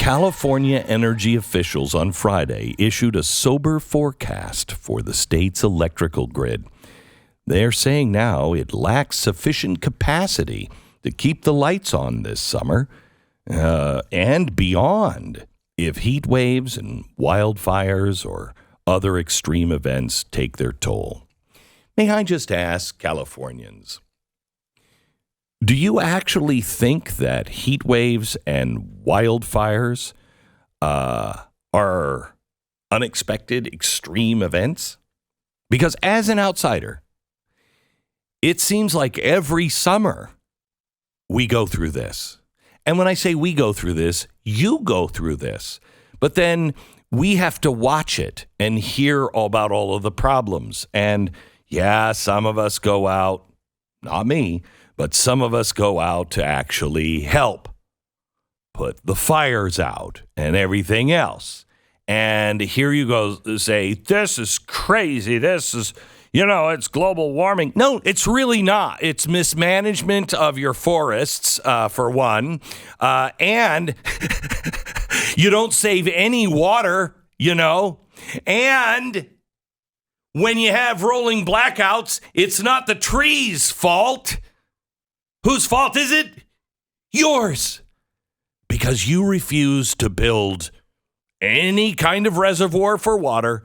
California energy officials on Friday issued a sober forecast for the state's electrical grid. They're saying now it lacks sufficient capacity to keep the lights on this summer and beyond if heat waves and wildfires or other extreme events take their toll. May I just ask Californians, do you actually think that heat waves and wildfires are unexpected extreme events? Because as an outsider, it seems like every summer we go through this. And when I say we go through this, you go through this. But then we have to watch it and hear about all of the problems. And yeah, some of us go out, not me, but some of us go out to actually help put the fires out and everything else. And here you go say, this is crazy. This is, it's global warming. No, it's really not. It's mismanagement of your forests, for one. And you don't save any water, And when you have rolling blackouts, it's not the trees' fault. Whose fault is it? Yours. Because you refuse to build any kind of reservoir for water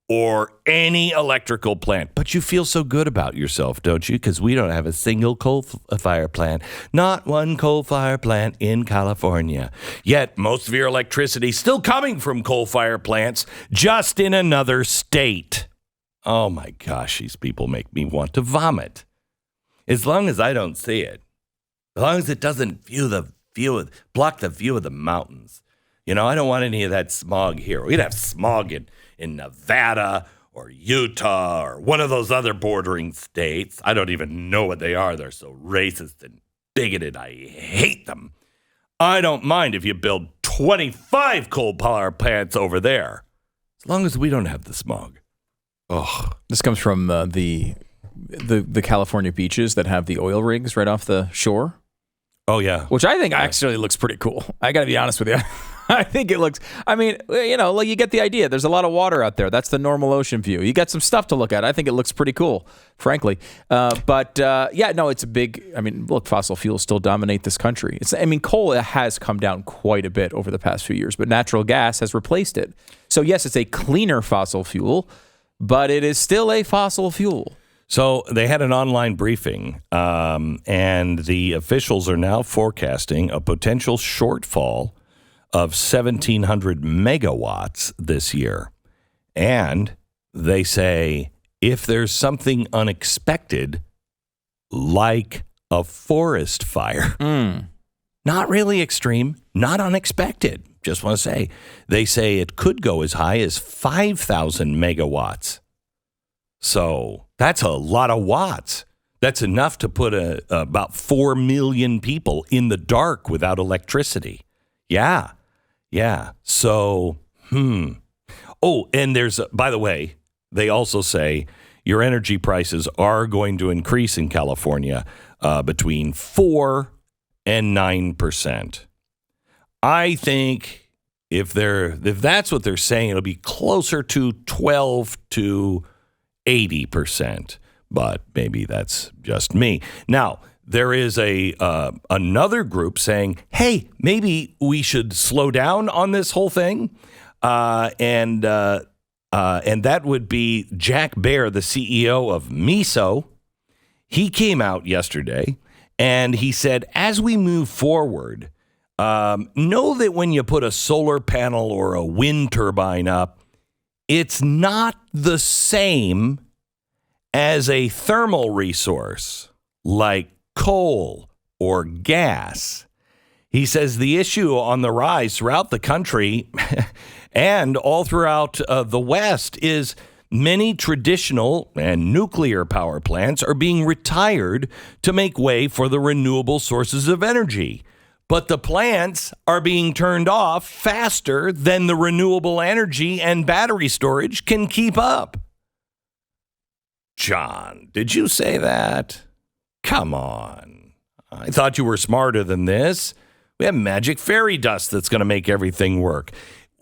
or any electrical plant. But you feel so good about yourself, don't you? Because we don't have a single coal fire plant. Not one coal fire plant in California. Yet most of your electricity still coming from coal fire plants, just in another state. Oh my gosh, these people make me want to vomit. As long as I don't see it. As long as it doesn't block the view of the mountains. I don't want any of that smog here. We'd have smog in Nevada or Utah or one of those other bordering states. I don't even know what they are. They're so racist and bigoted. I hate them. I don't mind if you build 25 coal power plants over there, as long as we don't have the smog. Oh, this comes from the California beaches that have the oil rigs right off the shore. Oh, yeah. Which I think actually looks pretty cool. I got to be honest with you. I think it looks, you get the idea. There's a lot of water out there. That's the normal ocean view. You got some stuff to look at. I think it looks pretty cool, frankly. It's a big, fossil fuels still dominate this country. Coal has come down quite a bit over the past few years, but natural gas has replaced it. So yes, it's a cleaner fossil fuel, but it is still a fossil fuel. So they had an online briefing, and the officials are now forecasting a potential shortfall of 1,700 megawatts this year. And they say if there's something unexpected, like a forest fire, not really extreme, not unexpected, just want to say, they say it could go as high as 5,000 megawatts. So that's a lot of watts. That's enough to put about 4 million people in the dark without electricity. Yeah. So, Oh, and by the way, they also say your energy prices are going to increase in California between 4 and 9%. I think if that's what they're saying, it'll be closer to 12 to 80%, but maybe that's just me. Now, there is another group saying, hey, maybe we should slow down on this whole thing. And that would be Jack Bear, the CEO of MISO. He came out yesterday and he said, as we move forward, know that when you put a solar panel or a wind turbine up, it's not the same as a thermal resource like coal or gas. He says the issue on the rise throughout the country and all throughout the West is many traditional and nuclear power plants are being retired to make way for the renewable sources of energy. But the plants are being turned off faster than the renewable energy and battery storage can keep up. John, did you say that? Come on. I thought you were smarter than this. We have magic fairy dust that's going to make everything work.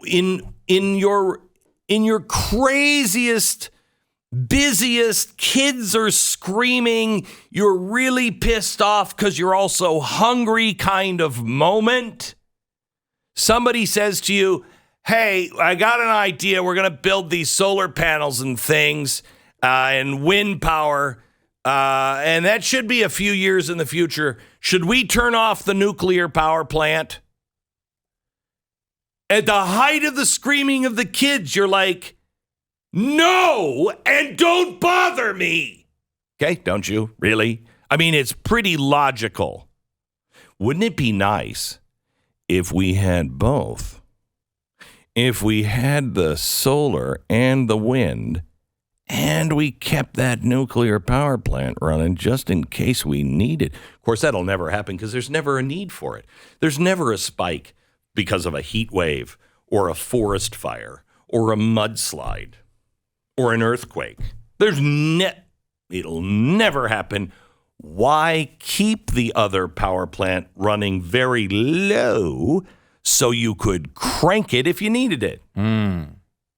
In your craziest, busiest, kids are screaming, you're really pissed off because you're also hungry kind of moment, somebody says to you, hey, I got an idea. We're going to build these solar panels and things and wind power, and that should be a few years in the future. Should we turn off the nuclear power plant? At the height of the screaming of the kids, you're like, no, and don't bother me. Okay, don't you? Really? I mean, it's pretty logical. Wouldn't it be nice if we had both? If we had the solar and the wind, and we kept that nuclear power plant running just in case we need it. Of course, that'll never happen because there's never a need for it. There's never a spike because of a heat wave or a forest fire or a mudslide or an earthquake. It'll never happen. Why keep the other power plant running very low so you could crank it if you needed it?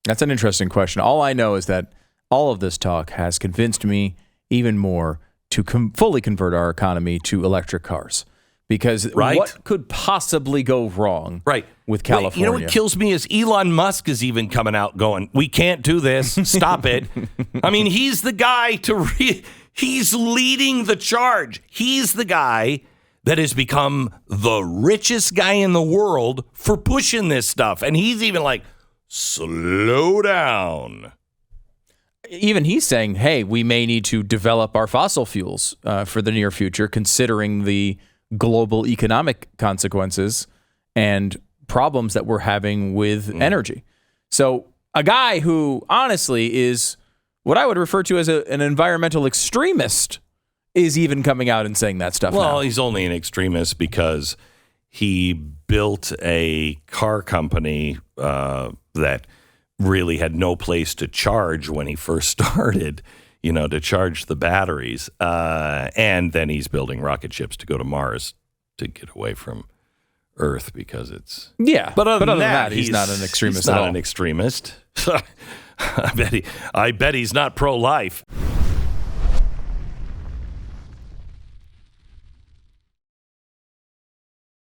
That's an interesting question. All I know is that all of this talk has convinced me even more to fully convert our economy to electric cars. Because what could possibly go wrong with California? You know what kills me is Elon Musk is even coming out going, we can't do this. Stop it. I mean, he's the guy he's leading the charge. He's the guy that has become the richest guy in the world for pushing this stuff. And he's even like, slow down. Even he's saying, hey, we may need to develop our fossil fuels for the near future, considering the global economic consequences and problems that we're having with energy. So a guy who honestly is what I would refer to as an environmental extremist is even coming out and saying that stuff now. Well, he's only an extremist because he built a car company that really had no place to charge when he first started, to charge the batteries. And then he's building rocket ships to go to Mars to get away from Earth because it's... Yeah, but other than that, he's not an extremist at all. He's not an extremist. I bet he's not pro-life.